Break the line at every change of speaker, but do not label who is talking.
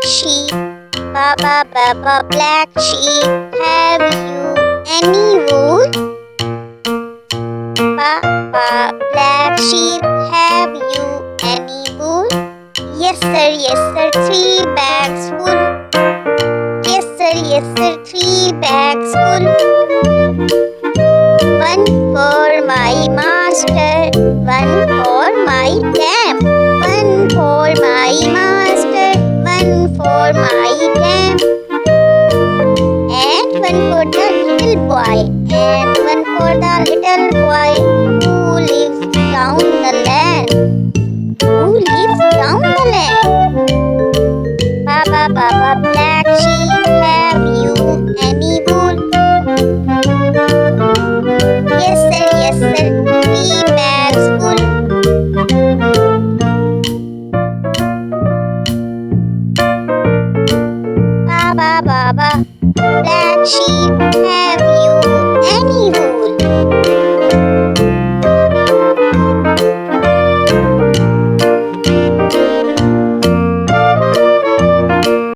sheep. Baba, Baba, black sheep, have you any wool? Baba, black sheep, have you any wool? Yes sir, 3 bags full. Yes sir, 3 bags full. One for my master, one for my dam. One for my master, one for my dam. And one for the little boy, and one for the little boy who lives down the land. Who lives down the land? Baba, Baba, black sheep, have you any wool? Yes sir, 3 bags full. Baba, Baba, black sheep, have you